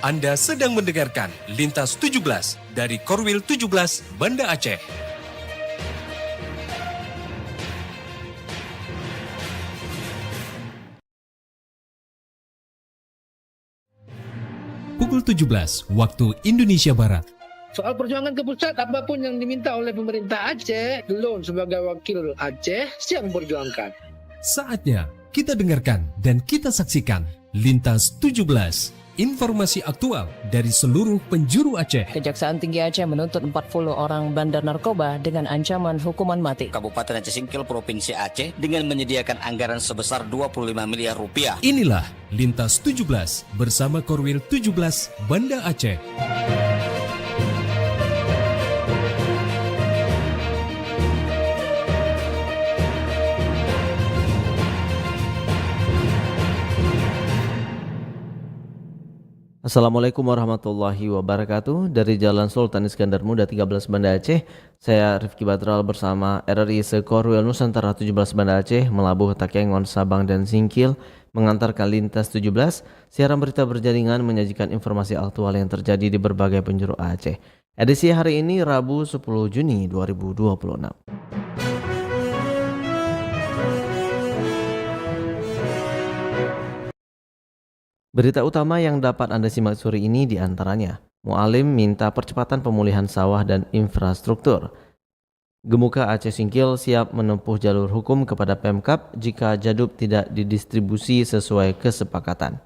Anda sedang mendengarkan Lintas 17 dari Korwil 17 Banda Aceh. Pukul 17 waktu Indonesia Barat. Soal perjuangan ke pusat, apapun yang diminta oleh pemerintah Aceh, Delon sebagai wakil Aceh siap memperjuangkan. Saatnya kita dengarkan dan kita saksikan Lintas 17. Informasi aktual dari seluruh penjuru Aceh. Kejaksaan Tinggi Aceh menuntut 40 orang bandar narkoba dengan ancaman hukuman mati. Kabupaten Aceh Singkil Provinsi Aceh dengan menyediakan anggaran sebesar 25 miliar rupiah. Inilah Lintas 17 bersama Korwil 17 Banda Aceh. Assalamualaikum warahmatullahi wabarakatuh. Dari Jalan Sultan Iskandar Muda 13 Banda Aceh, saya Rifki Badral bersama RRI Sekorwil Nusantara 17 Banda Aceh melabuh Takengon, Sabang dan Singkil mengantarkan Lintas 17, siaran berita berjaringan menyajikan informasi aktual yang terjadi di berbagai penjuru Aceh. Edisi hari ini Rabu 10 Juni 2026. Berita utama yang dapat Anda simak sore ini diantaranya, Mu'alim minta percepatan pemulihan sawah dan infrastruktur. Gemuka Aceh Singkil siap menempuh jalur hukum kepada Pemkab jika jadub tidak didistribusi sesuai kesepakatan.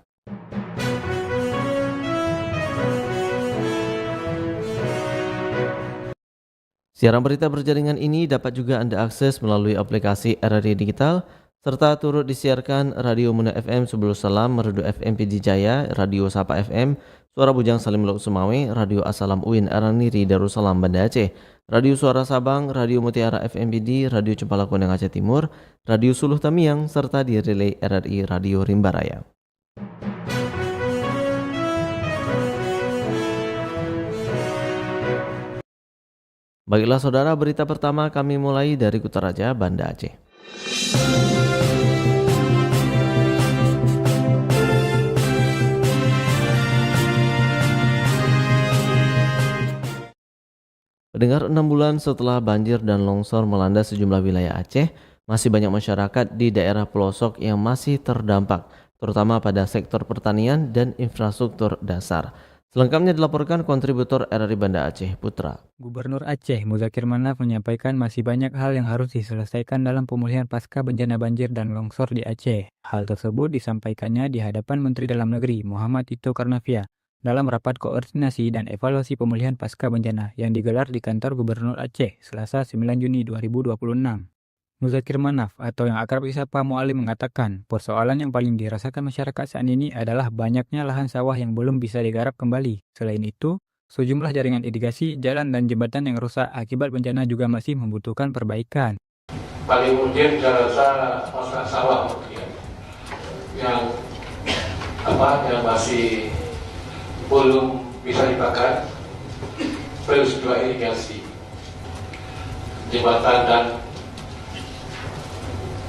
Siaran berita berjaringan ini dapat juga Anda akses melalui aplikasi RRI Digital, serta turut disiarkan Radio Muna FM Subul Salam, Merdu FM Pidi Jaya, Radio Sapa FM, Suara Bujang Salim Lok Sumawe, Radio Asalam Uin Araniri Darussalam Banda Aceh, Radio Suara Sabang, Radio Mutiara FM Pidi, Radio Cempala Koneng Aceh Timur, Radio Suluh Tamiang, serta di relay RRI Radio Rimba Raya. Baiklah saudara, berita pertama kami mulai dari Kutaraja, Banda Aceh. Pendengar, 6 bulan setelah banjir dan longsor melanda sejumlah wilayah Aceh, masih banyak masyarakat di daerah pelosok yang masih terdampak, terutama pada sektor pertanian dan infrastruktur dasar. Selengkapnya dilaporkan kontributor RRI Banda Aceh, Putra. Gubernur Aceh, Muzakir Manaf menyampaikan masih banyak hal yang harus diselesaikan dalam pemulihan pasca bencana banjir dan longsor di Aceh. Hal tersebut disampaikannya di hadapan Menteri Dalam Negeri, Muhammad Tito Karnavian, dalam rapat koordinasi dan evaluasi pemulihan pasca bencana yang digelar di kantor Gubernur Aceh, Selasa 9 Juni 2026. Muzakir Manaf atau yang akrab disapa Mu'alim mengatakan, persoalan yang paling dirasakan masyarakat saat ini adalah banyaknya lahan sawah yang belum bisa digarap kembali. Selain itu, sejumlah jaringan irigasi, jalan dan jembatan yang rusak akibat bencana juga masih membutuhkan perbaikan. Paling urgent saya rasa masalah sawah yang masih belum bisa dibakar, plus juga irigasi, jembatan dan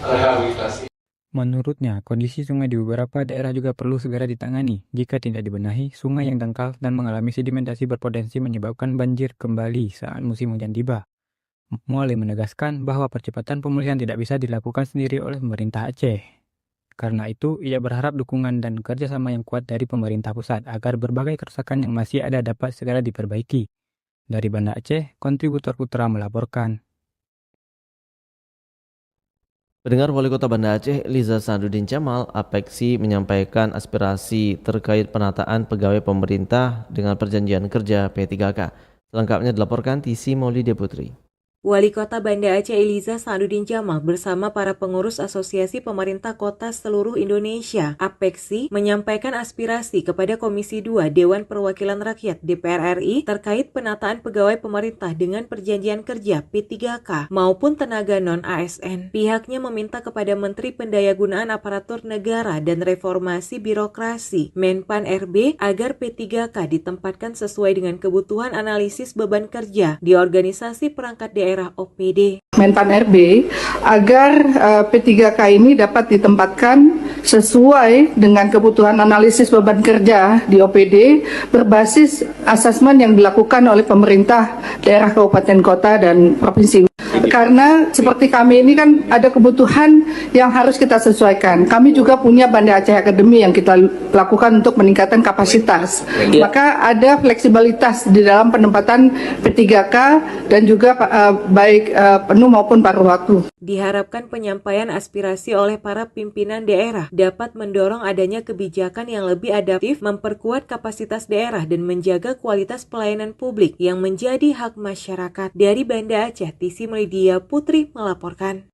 rehabilitasi. Menurutnya, kondisi sungai di beberapa daerah juga perlu segera ditangani. Jika tidak dibenahi, sungai yang dangkal dan mengalami sedimentasi berpotensi menyebabkan banjir kembali saat musim hujan tiba. Mu'alim menegaskan bahwa percepatan pemulihan tidak bisa dilakukan sendiri oleh pemerintah Aceh. Karena itu, ia berharap dukungan dan kerjasama yang kuat dari pemerintah pusat agar berbagai kerusakan yang masih ada dapat segera diperbaiki. Dari Banda Aceh, kontributor Putra melaporkan. Pendengar, Wali Kota Banda Aceh, Liza Sadudin Jamal, Apeksi menyampaikan aspirasi terkait penataan pegawai pemerintah dengan perjanjian kerja P3K. Selengkapnya dilaporkan Tisi Maulida Putri. Wali Kota Banda Aceh Eliza Sadudin Jamal bersama para pengurus Asosiasi Pemerintah Kota seluruh Indonesia (APEKSI) menyampaikan aspirasi kepada Komisi 2 Dewan Perwakilan Rakyat DPR RI terkait penataan pegawai pemerintah dengan perjanjian kerja P3K maupun tenaga non-ASN. Pihaknya meminta kepada Menteri Pendayagunaan Aparatur Negara dan Reformasi Birokrasi Menpan RB agar P3K ditempatkan sesuai dengan kebutuhan analisis beban kerja di organisasi perangkat daerah daerah OPD. Menpan RB agar P3K ini dapat ditempatkan sesuai dengan kebutuhan analisis beban kerja di OPD berbasis asesmen yang dilakukan oleh pemerintah daerah, kabupaten, kota, dan provinsi. Karena seperti kami ini kan ada kebutuhan yang harus kita sesuaikan. Kami juga punya Banda Aceh Academy yang kita lakukan untuk meningkatkan kapasitas. Maka ada fleksibilitas di dalam penempatan P3K dan juga baik penuh maupun paruh waktu. Diharapkan penyampaian aspirasi oleh para pimpinan daerah dapat mendorong adanya kebijakan yang lebih adaptif, memperkuat kapasitas daerah, dan menjaga kualitas pelayanan publik yang menjadi hak masyarakat. Dari Banda Aceh, Tisi Melidia Putri melaporkan.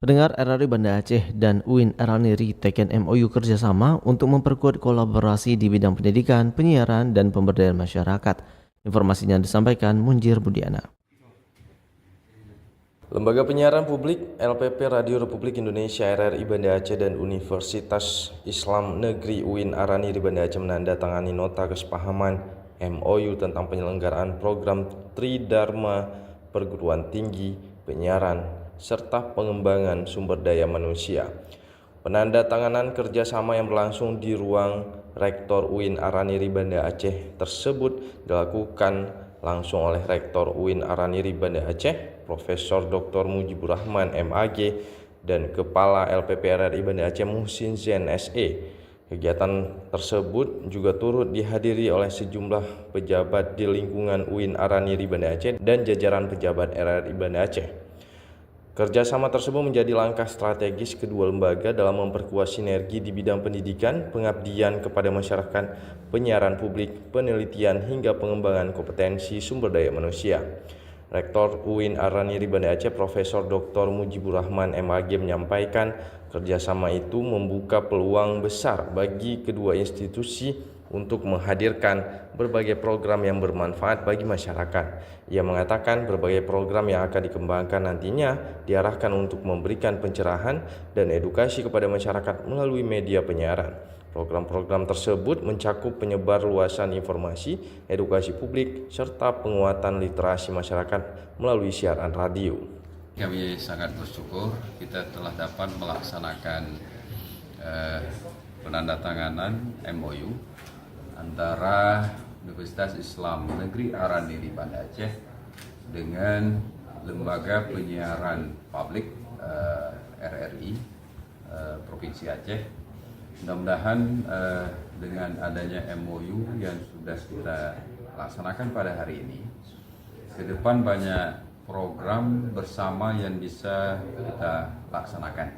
Pendengar, RRI Banda Aceh dan UIN Araniri teken MOU kerjasama untuk memperkuat kolaborasi di bidang pendidikan, penyiaran, dan pemberdayaan masyarakat. Informasinya disampaikan Munjir Budiana. Lembaga Penyiaran Publik LPP Radio Republik Indonesia RRI Banda Aceh dan Universitas Islam Negeri UIN Araniri Banda Aceh menandatangani nota kesepahaman MOU tentang penyelenggaraan program Tridharma Perguruan Tinggi Penyiaran serta pengembangan sumber daya manusia. Penandatanganan kerjasama yang berlangsung di ruang Rektor UIN Araniri Banda Aceh tersebut dilakukan langsung oleh Rektor UIN Araniri Banda Aceh, Profesor Dr. Mujibur Rahman MAG, dan Kepala LPP RRI Banda Aceh Muhsin Zain SE. Kegiatan tersebut juga turut dihadiri oleh sejumlah pejabat di lingkungan UIN Araniri Banda Aceh dan jajaran pejabat RRI Banda Aceh. Kerjasama tersebut menjadi langkah strategis kedua lembaga dalam memperkuat sinergi di bidang pendidikan, pengabdian kepada masyarakat, penyiaran publik, penelitian, hingga pengembangan kompetensi sumber daya manusia. Rektor UIN Araniri Banda Aceh Profesor Dr. Mujibur Rahman MAG menyampaikan kerjasama itu membuka peluang besar bagi kedua institusi untuk menghadirkan berbagai program yang bermanfaat bagi masyarakat. Ia mengatakan berbagai program yang akan dikembangkan nantinya diarahkan untuk memberikan pencerahan dan edukasi kepada masyarakat melalui media penyiaran. Program-program tersebut mencakup penyebar luasan informasi, edukasi publik, serta penguatan literasi masyarakat melalui siaran radio. Kami sangat bersyukur kita telah dapat melaksanakan penandatanganan MOU antara Universitas Islam Negeri Araniri Banda Aceh dengan Lembaga Penyiaran Publik RRI Provinsi Aceh. Mudah-mudahan dengan adanya MOU yang sudah kita laksanakan pada hari ini, ke depan banyak program bersama yang bisa kita laksanakan.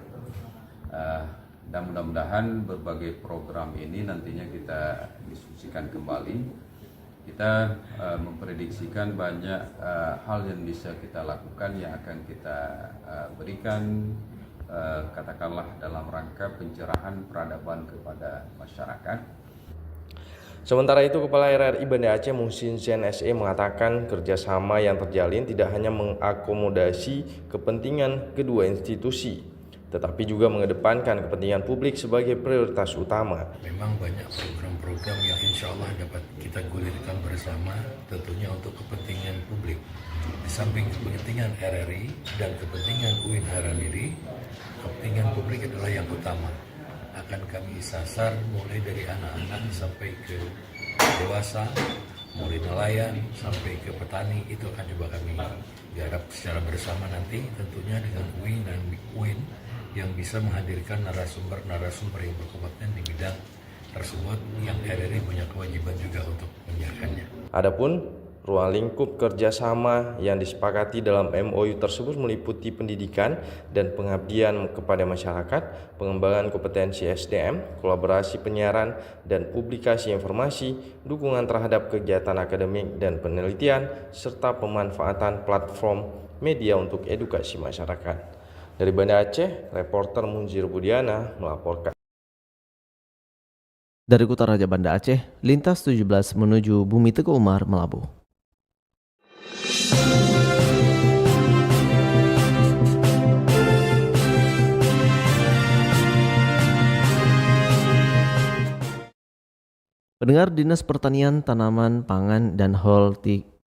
Dan mudah-mudahan berbagai program ini nantinya kita diskusikan kembali. Kita memprediksikan banyak hal yang bisa kita lakukan yang akan kita berikan katakanlah dalam rangka pencerahan peradaban kepada masyarakat. Sementara itu, Kepala RRI Banda Aceh Muhsin Zain SE mengatakan kerjasama yang terjalin tidak hanya mengakomodasi kepentingan kedua institusi, tetapi juga mengedepankan kepentingan publik sebagai prioritas utama. Memang banyak program-program yang insya Allah dapat kita gulirkan bersama, tentunya untuk kepentingan publik. Di samping kepentingan RRI dan kepentingan UIN Araniri, kepentingan publik adalah yang utama. Akan kami sasar mulai dari anak-anak sampai ke dewasa, mulai nelayan sampai ke petani, itu akan coba kami garap secara bersama nanti, tentunya dengan UIN dan UIN yang bisa menghadirkan narasumber yang berkompeten di bidang tersebut yang RRI punya kewajiban juga untuk menyiarkannya. Adapun ruang lingkup kerjasama yang disepakati dalam MOU tersebut meliputi pendidikan dan pengabdian kepada masyarakat, pengembangan kompetensi SDM, kolaborasi penyiaran dan publikasi informasi, dukungan terhadap kegiatan akademik dan penelitian, serta pemanfaatan platform media untuk edukasi masyarakat. Dari Banda Aceh, reporter Munjir Budiana melaporkan. Dari Kota Raja Banda Aceh, lintas 17 menuju Bumi Teguh Umar Melabuh. Pendengar, Dinas Pertanian, Tanaman Pangan dan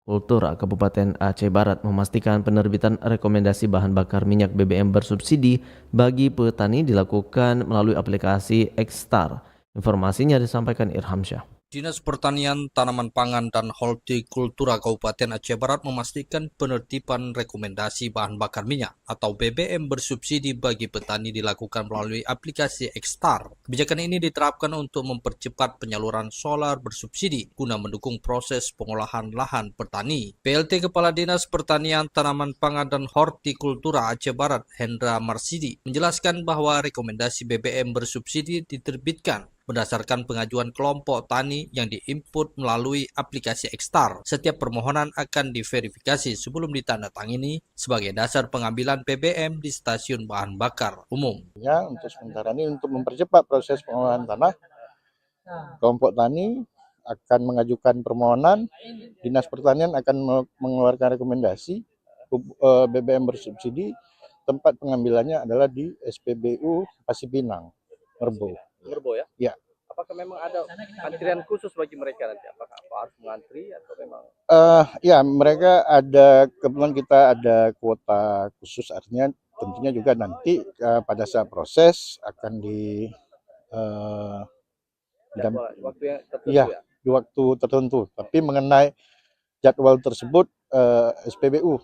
Kultura Kabupaten Aceh Barat memastikan penerbitan rekomendasi bahan bakar minyak BBM bersubsidi bagi petani dilakukan melalui aplikasi Xstar. Informasinya disampaikan Irham Syah. Dinas Pertanian, Tanaman Pangan, dan Hortikultura Kabupaten Aceh Barat memastikan penertiban rekomendasi bahan bakar minyak atau BBM bersubsidi bagi petani dilakukan melalui aplikasi Xstar. Kebijakan ini diterapkan untuk mempercepat penyaluran solar bersubsidi guna mendukung proses pengolahan lahan petani. PLT Kepala Dinas Pertanian, Tanaman Pangan, dan Hortikultura Aceh Barat, Hendra Marsidi, menjelaskan bahwa rekomendasi BBM bersubsidi diterbitkan berdasarkan pengajuan kelompok tani yang diinput melalui aplikasi Xstar. Setiap permohonan akan diverifikasi sebelum ditandatangani sebagai dasar pengambilan BBM di stasiun bahan bakar umum. Ya, untuk sementara ini untuk mempercepat proses pengolahan tanah, kelompok tani akan mengajukan permohonan, Dinas Pertanian akan mengeluarkan rekomendasi BBM bersubsidi. Tempat pengambilannya adalah di SPBU Pasipinang, Merbo. Merbo ya? Ya. Apakah memang ada antrian khusus bagi mereka nanti? Apakah harus mengantri atau memang? Ya, mereka ada, kebetulan kita ada kuota khusus, artinya tentunya juga nanti pada saat proses akan waktu yang tertentu ya? Di waktu tertentu. Tapi mengenai jadwal tersebut SPBU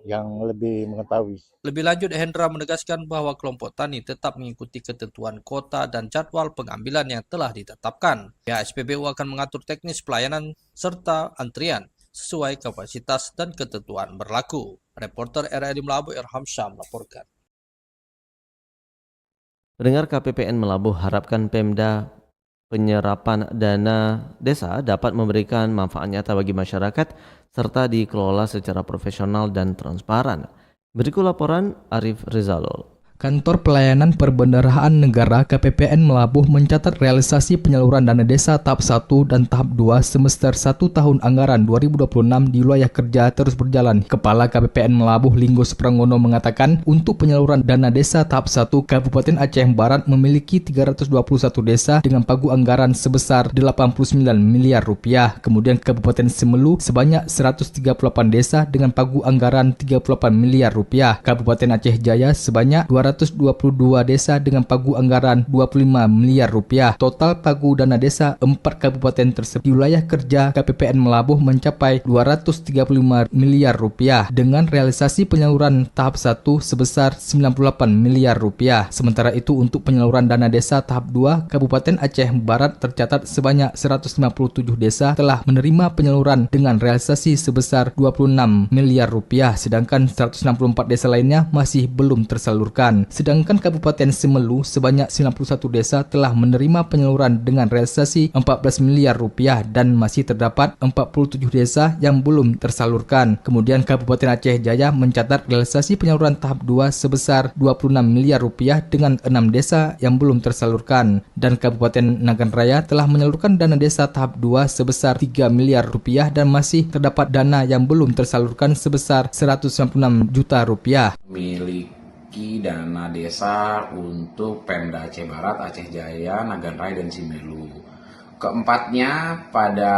yang lebih mengetahui. Lebih lanjut, Hendra menegaskan bahwa kelompok tani tetap mengikuti ketentuan kota dan jadwal pengambilan yang telah ditetapkan. Pihak SPBU akan mengatur teknis pelayanan serta antrian sesuai kapasitas dan ketentuan berlaku. Reporter RRI Melabuh Irham Syah melaporkan. Pendengar, KPPN Melabuh harapkan Pemda penyerapan dana desa dapat memberikan manfaat nyata bagi masyarakat serta dikelola secara profesional dan transparan. Berikut laporan Arif Rizalul. Kantor Pelayanan Perbendaharaan Negara KPPN Melabuh mencatat realisasi penyaluran dana desa tahap 1 dan tahap 2 semester 1 tahun anggaran 2026 di wilayah kerja terus berjalan. Kepala KPPN Melabuh Linggo Suprangono mengatakan untuk penyaluran dana desa tahap 1 Kabupaten Aceh Barat memiliki 321 desa dengan pagu anggaran sebesar 89 miliar rupiah. Kemudian Kabupaten Semelu sebanyak 138 desa dengan pagu anggaran 38 miliar rupiah. Kabupaten Aceh Jaya sebanyak 222 desa dengan pagu anggaran 25 miliar rupiah. Total pagu dana desa 4 kabupaten tersebut di wilayah kerja KPPN Melabuh mencapai 235 miliar rupiah dengan realisasi penyaluran tahap 1 sebesar 98 miliar rupiah. Sementara itu untuk penyaluran dana desa tahap 2 Kabupaten Aceh Barat tercatat sebanyak 157 desa telah menerima penyaluran dengan realisasi sebesar 26 miliar rupiah, sedangkan 164 desa lainnya masih belum tersalurkan. Sedangkan Kabupaten Semelu sebanyak 91 desa telah menerima penyaluran dengan realisasi 14 miliar rupiah dan masih terdapat 47 desa yang belum tersalurkan. Kemudian Kabupaten Aceh Jaya mencatat realisasi penyaluran tahap 2 sebesar 26 miliar rupiah dengan 6 desa yang belum tersalurkan. Dan Kabupaten Nagan Raya telah menyalurkan dana desa tahap 2 sebesar 3 miliar rupiah dan masih terdapat dana yang belum tersalurkan sebesar 196 juta rupiah. Dana desa untuk Pemda Aceh Barat, Aceh Jaya, Nagan Raya, dan Semelu. Keempatnya pada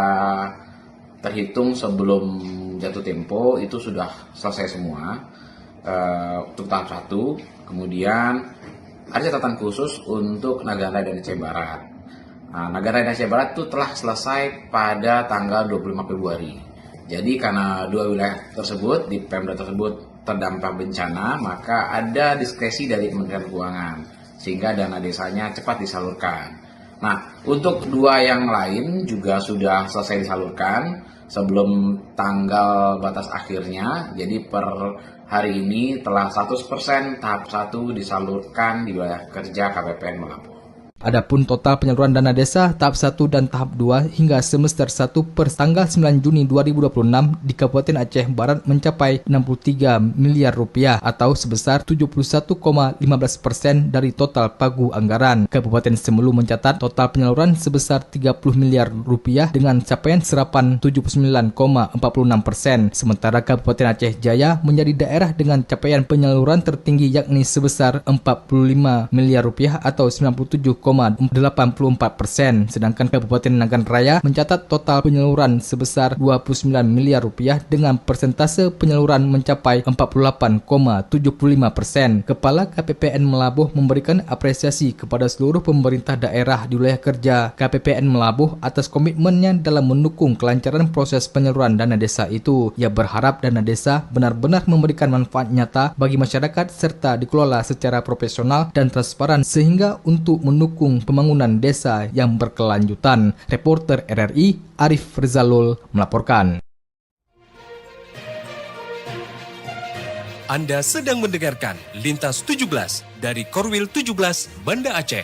terhitung sebelum jatuh tempo itu sudah selesai semua untuk tahap 1. Kemudian ada catatan khusus untuk Nagan Raya dan Aceh Barat. Nagan Raya dan Aceh Barat itu telah selesai pada tanggal 25 Februari. Jadi karena dua wilayah tersebut di Pemda tersebut terdampak bencana, maka ada diskresi dari Kementerian Keuangan sehingga dana desanya cepat disalurkan. Nah, untuk dua yang lain juga sudah selesai disalurkan sebelum tanggal batas akhirnya. Jadi per hari ini telah 100% tahap 1 disalurkan di wilayah kerja KPPN Melabuh. Adapun total penyaluran dana desa tahap 1 dan tahap 2 hingga semester 1 per tanggal 9 Juni 2026 di Kabupaten Aceh Barat mencapai 63 miliar rupiah atau sebesar 71,15% dari total pagu anggaran. Kabupaten Semelu mencatat total penyaluran sebesar 30 miliar rupiah dengan capaian serapan 79,46%. Sementara Kabupaten Aceh Jaya menjadi daerah dengan capaian penyaluran tertinggi yakni sebesar 45 miliar rupiah atau 97,5%. 9,84%, sedangkan Kabupaten Nagan Raya mencatat total penyaluran sebesar 29 miliar rupiah dengan persentase penyaluran mencapai 48,75%. Kepala KPPN Melabuh memberikan apresiasi kepada seluruh pemerintah daerah di wilayah kerja KPPN Melabuh atas komitmennya dalam mendukung kelancaran proses penyaluran dana desa itu. Ia berharap dana desa benar-benar memberikan manfaat nyata bagi masyarakat serta dikelola secara profesional dan transparan sehingga untuk mendukung pembangunan desa yang berkelanjutan. Reporter RRI Arif Rizalul melaporkan. Anda sedang mendengarkan Lintas 17 dari Korwil 17 Banda Aceh.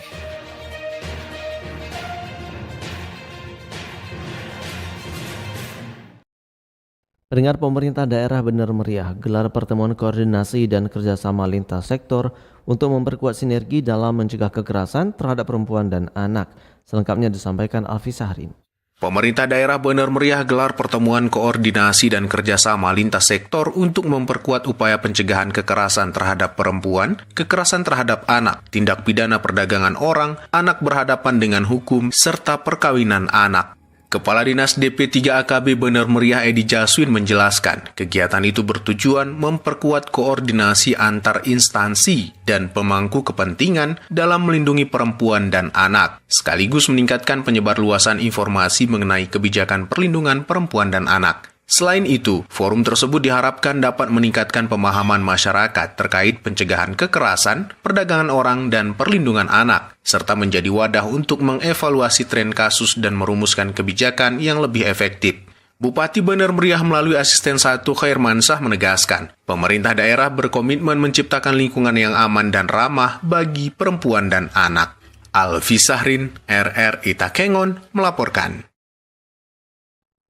Pendengar, pemerintah daerah Bener Meriah gelar pertemuan koordinasi dan kerjasama lintas sektor untuk memperkuat sinergi dalam mencegah kekerasan terhadap perempuan dan anak. Selengkapnya disampaikan Alfi Sahrin. Pemerintah daerah Bener Meriah gelar pertemuan koordinasi dan kerjasama lintas sektor untuk memperkuat upaya pencegahan kekerasan terhadap perempuan, kekerasan terhadap anak, tindak pidana perdagangan orang, anak berhadapan dengan hukum, serta perkawinan anak. Kepala Dinas DP3 AKB Bener Meriah Edi Jaswin menjelaskan, kegiatan itu bertujuan memperkuat koordinasi antar instansi dan pemangku kepentingan dalam melindungi perempuan dan anak, sekaligus meningkatkan penyebarluasan informasi mengenai kebijakan perlindungan perempuan dan anak. Selain itu, forum tersebut diharapkan dapat meningkatkan pemahaman masyarakat terkait pencegahan kekerasan, perdagangan orang, dan perlindungan anak, serta menjadi wadah untuk mengevaluasi tren kasus dan merumuskan kebijakan yang lebih efektif. Bupati Bener Meriah melalui Asisten 1 Khairmansah menegaskan, pemerintah daerah berkomitmen menciptakan lingkungan yang aman dan ramah bagi perempuan dan anak. Alfi Sahrin, RRI Takengon, melaporkan.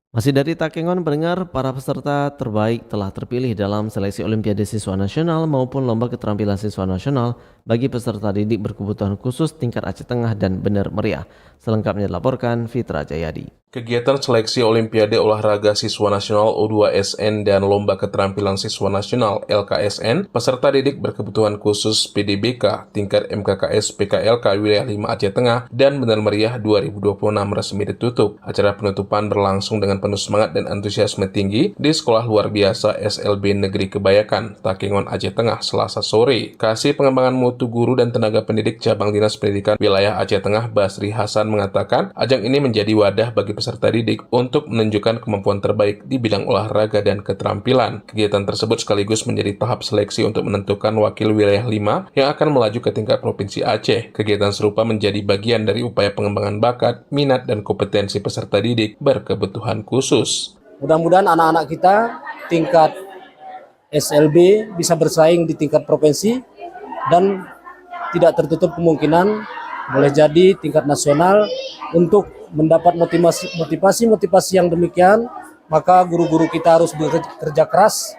Masih dari Takengon, pendengar, para peserta terbaik telah terpilih dalam seleksi Olimpiade Siswa Nasional maupun Lomba Keterampilan Siswa Nasional bagi peserta didik berkebutuhan khusus tingkat Aceh Tengah dan Bener Meriah. Selengkapnya dilaporkan Fitra Jayadi. Kegiatan seleksi Olimpiade Olahraga Siswa Nasional O2SN dan Lomba Keterampilan Siswa Nasional LKSN, peserta didik berkebutuhan khusus PDBK tingkat MKKS PKLK Wilayah 5 Aceh Tengah dan Bener Meriah 2026 resmi ditutup. Acara penutupan berlangsung dengan penuh semangat dan antusiasme tinggi di Sekolah Luar Biasa SLB Negeri Kebayakan, Takengon, Aceh Tengah, Selasa sore. Kasih Pengembangan Mutu Guru dan Tenaga Pendidik Cabang Dinas Pendidikan Wilayah Aceh Tengah Basri Hasan mengatakan, ajang ini menjadi wadah bagi peserta didik untuk menunjukkan kemampuan terbaik di bidang olahraga dan keterampilan. Kegiatan tersebut sekaligus menjadi tahap seleksi untuk menentukan wakil wilayah 5 yang akan melaju ke tingkat Provinsi Aceh. Kegiatan serupa menjadi bagian dari upaya pengembangan bakat, minat, dan kompetensi peserta didik berkebutuhan khusus. Mudah-mudahan anak-anak kita tingkat SLB bisa bersaing di tingkat provinsi dan tidak tertutup kemungkinan boleh jadi tingkat nasional. Untuk mendapat motivasi yang demikian, maka guru-guru kita harus bekerja keras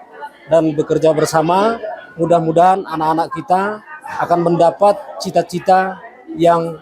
dan bekerja bersama. Mudah-mudahan anak-anak kita akan mendapat cita-cita yang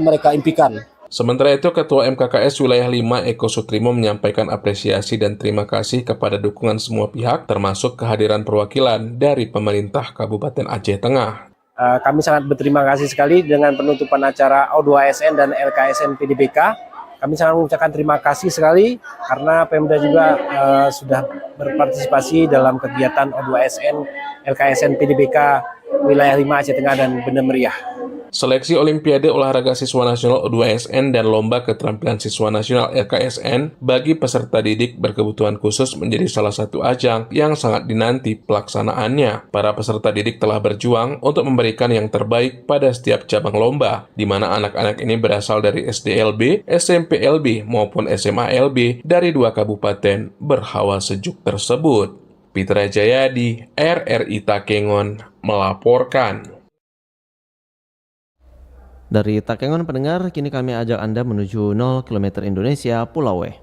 mereka impikan. Sementara itu, Ketua MKKS Wilayah 5 Eko Sutrimo menyampaikan apresiasi dan terima kasih kepada dukungan semua pihak, termasuk kehadiran perwakilan dari pemerintah Kabupaten Aceh Tengah. Kami sangat berterima kasih sekali dengan penutupan acara O2SN dan LKSN PDBK. Kami sangat mengucapkan terima kasih sekali karena Pemda juga sudah berpartisipasi dalam kegiatan O2SN, LKSN PDBK Wilayah 5 Aceh Tengah dan Bener Meriah. Seleksi Olimpiade Olahraga Siswa Nasional O2SN dan Lomba Keterampilan Siswa Nasional LKSN bagi peserta didik berkebutuhan khusus menjadi salah satu ajang yang sangat dinanti pelaksanaannya. Para peserta didik telah berjuang untuk memberikan yang terbaik pada setiap cabang lomba, di mana anak-anak ini berasal dari SDLB, SMPLB maupun SMALB dari 2 kabupaten berhawa sejuk tersebut. Fitra Jayadi, RRI Takengon, melaporkan. Dari Takengon, pendengar, kini kami ajak Anda menuju 0 km Indonesia, Pulau W.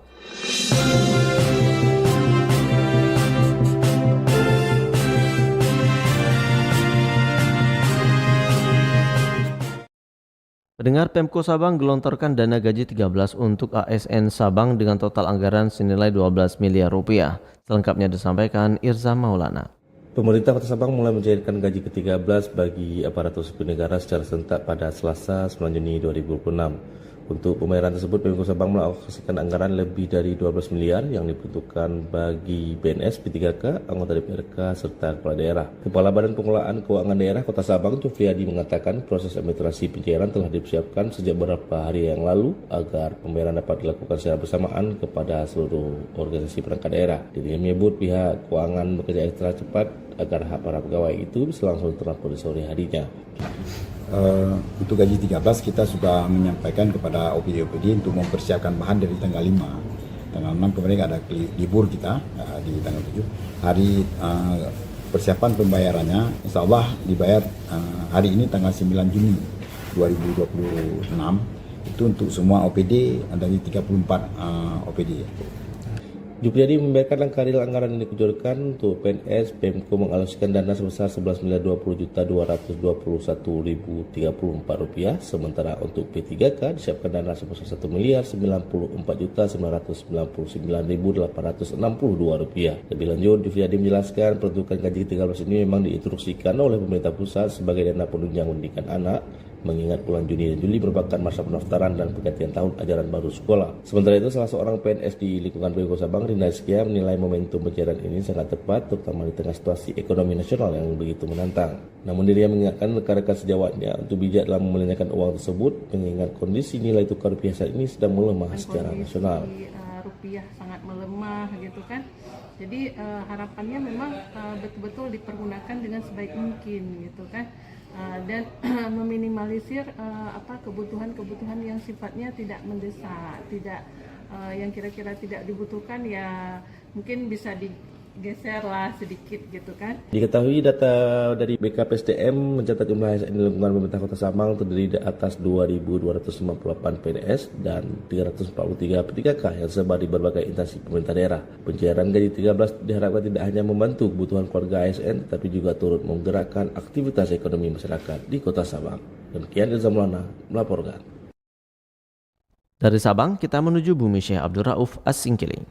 Pendengar, Pemko Sabang gelontorkan dana gaji 13 untuk ASN Sabang dengan total anggaran senilai 12 miliar rupiah. Selengkapnya disampaikan Irza Maulana. Pemerintah Kota Sabang mulai mencairkan gaji ke-13 bagi aparatur sipil negara secara serentak pada Selasa 9 Juni 2026. Untuk pembayaran tersebut, Pemkot Sabang mengalokasikan anggaran lebih dari 12 miliar yang diperuntukkan bagi PNS, P3K, anggota DPRK, serta kepala daerah. Kepala Badan Pengelolaan Keuangan Daerah Kota Sabang, Tufriadi, mengatakan proses administrasi pencairan telah dipersiapkan sejak beberapa hari yang lalu agar pembayaran dapat dilakukan secara bersamaan kepada seluruh organisasi perangkat daerah. Dirinya menyebut pihak keuangan bekerja ekstra cepat agar hak para pegawai itu bisa langsung terlampau di sore harinya. Untuk gaji 13 kita sudah menyampaikan kepada OPD untuk mempersiapkan bahan dari tanggal 5. Tanggal 6 kemarin ada libur kita di tanggal 7. Hari persiapan pembayarannya insya Allah dibayar hari ini tanggal 9 Juni 2026. Itu untuk semua OPD dari 34 OPD. Jupriadi membayarkan langkah real anggaran yang dikucurkan untuk PNS. Pemko mengalokasikan dana sebesar Rp11.020.221.034, sementara untuk P3K disiapkan dana sebesar Rp1.094.999.862. Lebih lanjut, Jupriadi menjelaskan peruntukan gaji ke-13 ini memang diinstruksikan oleh pemerintah pusat sebagai dana penunjang pendidikan anak, mengingat bulan Juni dan Juli merupakan masa pendaftaran dan pergantian tahun ajaran baru sekolah. Sementara itu, salah seorang PNS di lingkungan Pemkot Sabang, Rinda Skia, menilai momentum pencairan ini sangat tepat, terutama di tengah situasi ekonomi nasional yang begitu menantang. Namun dirinya mengingatkan rekan-rekan sejawatnya untuk bijak dalam membelanjakan uang tersebut, mengingat kondisi nilai tukar rupiah saat ini sedang melemah secara nasional. Rupiah sangat melemah gitu kan. Jadi harapannya memang betul-betul dipergunakan dengan sebaik mungkin gitu kan. Dan meminimalisir kebutuhan-kebutuhan yang sifatnya tidak mendesak, tidak yang kira-kira tidak dibutuhkan, ya mungkin bisa digeser lah sedikit gitu kan. Diketahui data dari BKPSDM mencatat jumlah ASN di lingkungan pemerintah Kota Sabang terdiri di atas 2.258 PNS dan 343 P3K yang tersebar di berbagai instansi pemerintah daerah. Pencairan gaji 13 diharapkan tidak hanya membantu kebutuhan keluarga ASN, tetapi juga turut menggerakkan aktivitas ekonomi masyarakat di Kota Sabang. Demikian Ilza Maulana melaporkan. Dari Sabang, kita menuju Bumi Syekh Abdul Rauf As-Singkiling.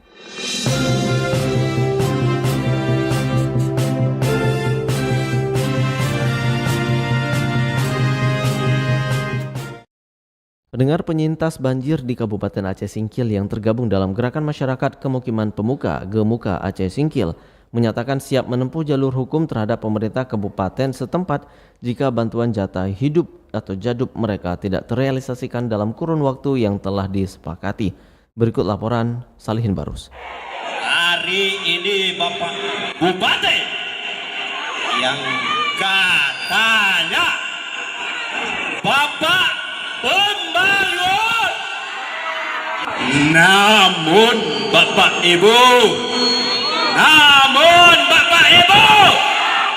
Pendengar penyintas banjir di Kabupaten Aceh Singkil yang tergabung dalam Gerakan Masyarakat Kemukiman Pemuka Gemuka Aceh Singkil menyatakan siap menempuh jalur hukum terhadap pemerintah kabupaten setempat jika bantuan jatah hidup atau jadub mereka tidak terrealisasikan dalam kurun waktu yang telah disepakati. Berikut laporan Salihin Barus. Hari ini Bapak Bupati yang katanya Bapak pembangun, namun Bapak Ibu,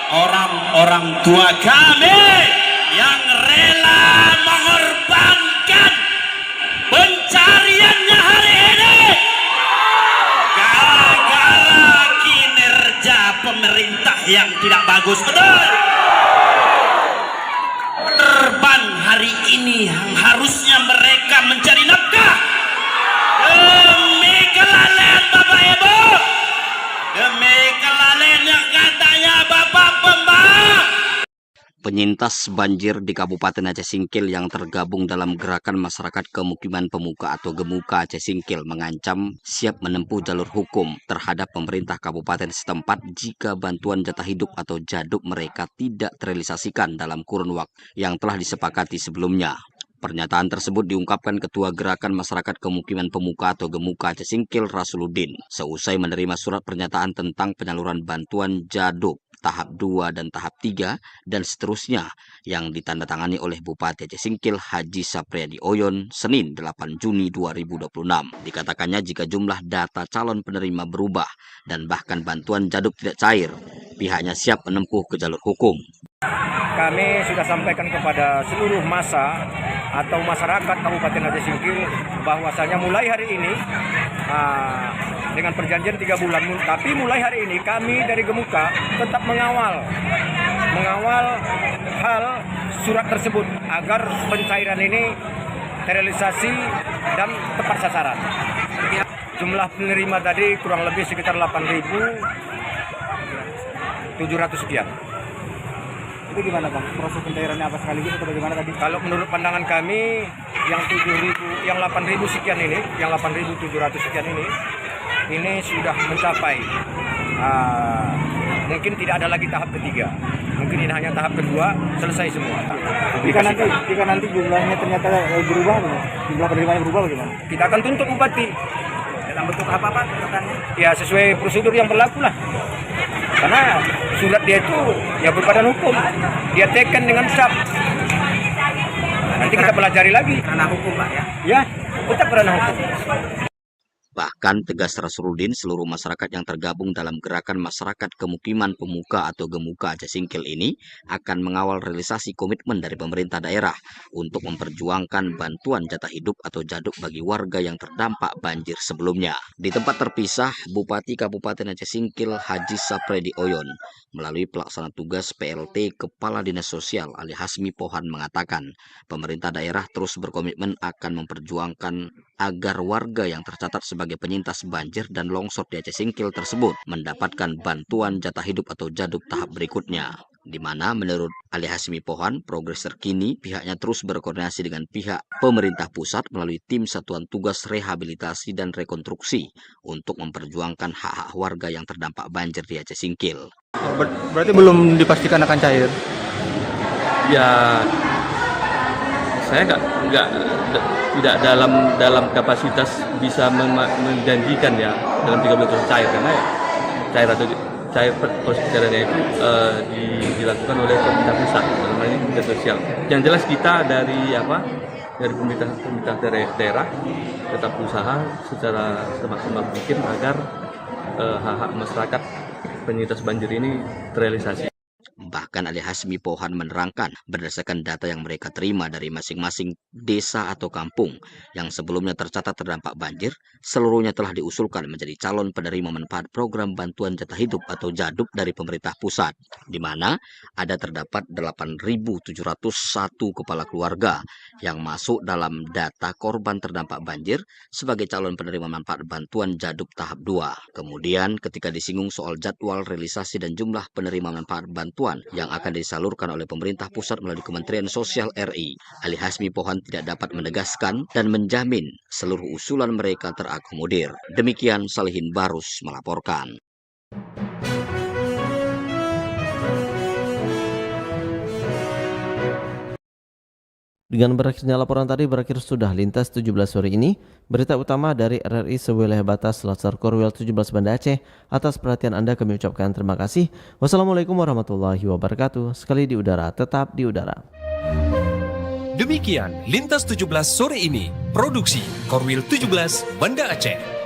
orang-orang tua kami yang rela mengorbankan pencariannya hari ini gara-gara kinerja pemerintah yang tidak bagus, betul. Terbang hari ini yang harusnya mereka mencari nafkah demi kelalaian Bapak Ibu, demi kelalaian yang katanya Bapak Pembangunan. Penyintas banjir di Kabupaten Aceh Singkil yang tergabung dalam Gerakan Masyarakat Kemukiman Pemuka atau Gemuka Aceh Singkil mengancam siap menempuh jalur hukum terhadap pemerintah kabupaten setempat jika bantuan jatah hidup atau jadub mereka tidak terrealisasikan dalam kurun waktu yang telah disepakati sebelumnya. Pernyataan tersebut diungkapkan Ketua Gerakan Masyarakat Kemukiman Pemuka atau Gemuka Aceh Singkil Rasuluddin seusai menerima surat pernyataan tentang penyaluran bantuan jadub tahap 2 dan tahap 3 dan seterusnya yang ditandatangani oleh Bupati Aceh Singkil Haji Sapriadi Oyon Senin 8 Juni 2026. Dikatakannya jika jumlah data calon penerima berubah dan bahkan bantuan jadub tidak cair, pihaknya siap menempuh ke jalur hukum. Kami sudah sampaikan kepada seluruh massa atau masyarakat Kabupaten Aceh Singkil bahwasanya mulai hari ini dengan perjanjian 3 bulan, tapi mulai hari ini kami dari Gemuka tetap mengawal hal surat tersebut agar pencairan ini terrealisasi dan tepat sasaran. Jumlah penerima tadi kurang lebih sekitar 8.000 700 sekian. Itu gimana Bang? Proses pencairannya apa sekaligus atau bagaimana tadi? Kalau menurut pandangan kami yang 7.000, yang 8.000 sekian ini, yang 8.700 sekian ini sudah mencapai. Mungkin tidak ada lagi tahap ketiga. Mungkin ini hanya tahap kedua, selesai semua. Jika nanti jumlahnya ternyata berubah, jumlah penerimanya berubah bagaimana? Kita akan tuntut bupati. Dalam bentuk apa tuntutannya? Ya sesuai prosedur yang berlaku lah. Karena surat dia itu ya berbadan hukum. Dia teken dengan cap. Nanti kita pelajari lagi. Ranah hukum Pak ya? Ya, tetap ranah hukum. Bahkan tegas Rasrudin, seluruh masyarakat yang tergabung dalam gerakan masyarakat kemukiman pemuka atau Gemuka Aceh Singkil ini akan mengawal realisasi komitmen dari pemerintah daerah untuk memperjuangkan bantuan jatah hidup atau jaduk bagi warga yang terdampak banjir sebelumnya. Di tempat terpisah, Bupati Kabupaten Aceh Singkil Haji Sapredi Oyon melalui pelaksana tugas PLT Kepala Dinas Sosial Ali Hasmi Pohan mengatakan pemerintah daerah terus berkomitmen akan memperjuangkan agar warga yang tercatat sebagai penyintas banjir dan longsor di Aceh Singkil tersebut mendapatkan bantuan jatah hidup atau jaduk tahap berikutnya. Di mana menurut Ali Hasmi Pohan, progres terkini pihaknya terus berkoordinasi dengan pihak pemerintah pusat melalui tim Satuan Tugas Rehabilitasi dan Rekonstruksi untuk memperjuangkan hak-hak warga yang terdampak banjir di Aceh Singkil. Berarti belum dipastikan akan cair? Ya, saya tidak dalam kapasitas bisa menjanjikan ya dalam 3 bulan cair, karena cair proses pencairannya itu dilakukan oleh pemerintah pusat, dalam hal ini Dinas Sosial. Yang jelas kita dari pemerintah daerah tetap berusaha secara semaksimal mungkin agar hak-hak masyarakat penyintas banjir ini terrealisasi. Bahkan Ali Hasmi Pohan menerangkan berdasarkan data yang mereka terima dari masing-masing desa atau kampung yang sebelumnya tercatat terdampak banjir, seluruhnya telah diusulkan menjadi calon penerima manfaat program bantuan jatah hidup atau jaduk dari pemerintah pusat, di mana ada terdapat 8.701 kepala keluarga yang masuk dalam data korban terdampak banjir sebagai calon penerima manfaat bantuan jaduk tahap 2. Kemudian ketika disinggung soal jadwal realisasi dan jumlah penerima manfaat bantuan yang akan disalurkan oleh pemerintah pusat melalui Kementerian Sosial RI, Ali Hasmi Pohan tidak dapat menegaskan dan menjamin seluruh usulan mereka terakomodir. Demikian Salihin Barus melaporkan. Dengan berakhirnya laporan tadi berakhir sudah Lintas 17 sore ini. Berita utama dari RRI sewilayah batas Selasar Korwil 17 Banda Aceh. Atas perhatian Anda kami ucapkan terima kasih. Wassalamualaikum warahmatullahi wabarakatuh. Sekali di udara, tetap di udara. Demikian Lintas 17 sore ini. Produksi Korwil 17 Banda Aceh.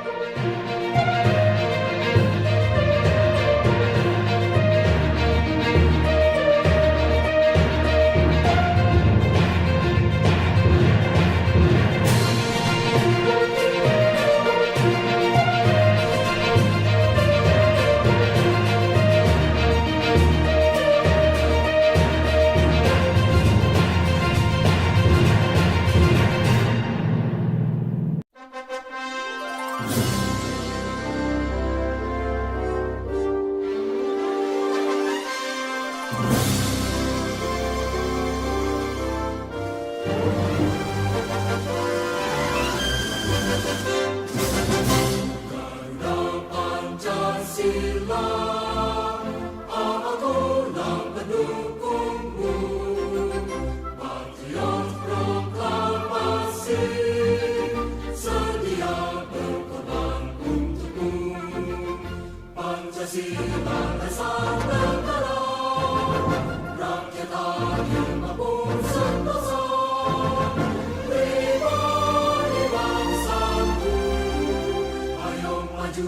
Maju, maju,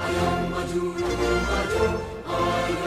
ayo maju, maju, ayo